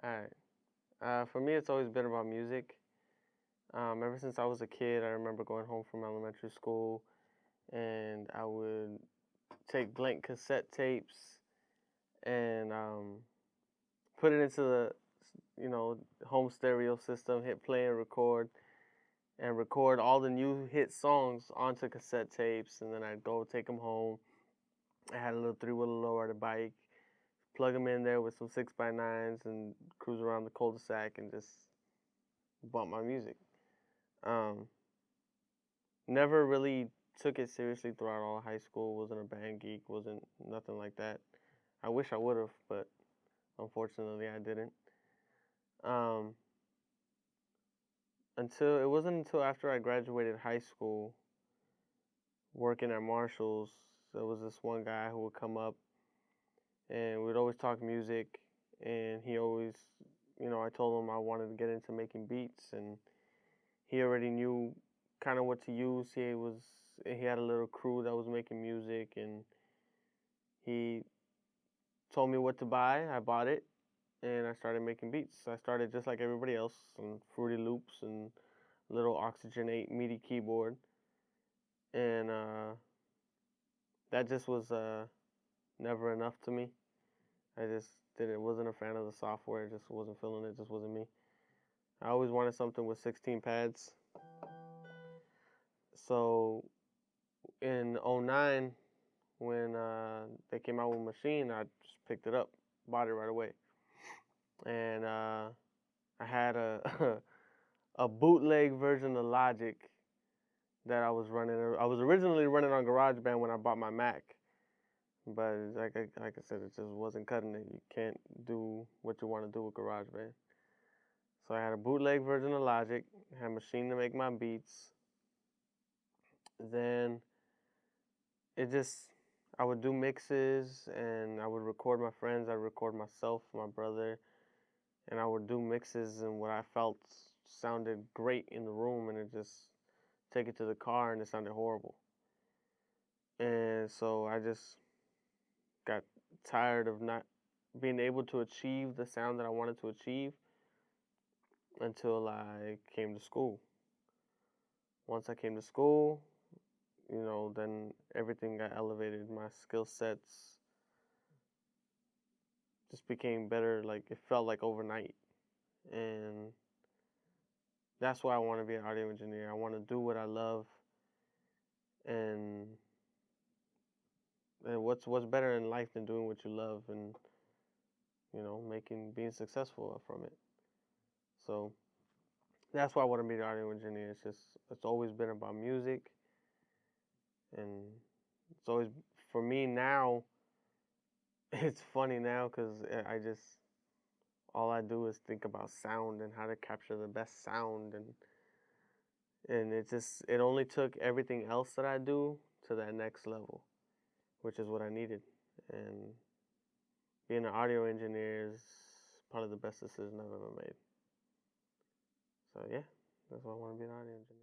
All right. For me, it's always been about music. Ever since I was a kid, I remember going home from elementary school, and I would take blank cassette tapes and put it into the home stereo system, hit play and record all the new hit songs onto cassette tapes, and then I'd go take them home. I had a little three-wheeler low-rider bike, plug them in there with some 6x9s and cruise around the cul-de-sac and just bump my music. Um, Never really took it seriously throughout all of high school. Wasn't a band geek. Wasn't nothing like that. I wish I would have, but unfortunately I didn't. Um, it wasn't until after I graduated high school, working at Marshall's, there was this one guy who would come up, and we'd always talk music, and he always, I told him I wanted to get into making beats, and he already knew kind of what to use. He had a little crew that was making music, and he told me what to buy. I bought it, and I started making beats. I started just like everybody else on Fruity Loops and little Oxygen 8 MIDI keyboard, and that just was never enough to me. I just wasn't a fan of the software. Just wasn't feeling it. Just wasn't me. I always wanted something with 16 pads. So in '09, when they came out with Machine, I just picked it up, bought it right away, and I had a a bootleg version of Logic that I was running. I was originally running on GarageBand when I bought my Mac, but like I said, it just wasn't cutting it. You can't do what you want to do with GarageBand. So I had a bootleg version of Logic, had Machine to make my beats. Then I would do mixes, and I would record my friends. I'd record myself, my brother, and I would do mixes and what I felt sounded great in the room, and it just take it to the car, and it sounded horrible. And so I just got tired of not being able to achieve the sound that I wanted to achieve until I came to school. Once I came to school, then everything got elevated. My skill sets just became better. Like, it felt like overnight. And that's why I want to be an audio engineer. I want to do what I love. And what's better in life than doing what you love and, being successful from it. So that's why I want to be an audio engineer. It's always been about music. And it's always, for me now, it's funny now because all I do is think about sound and how to capture the best sound, and it only took everything else that I do to that next level, which is what I needed. And being an audio engineer is probably the best decision I've ever made. So yeah, that's why I want to be an audio engineer.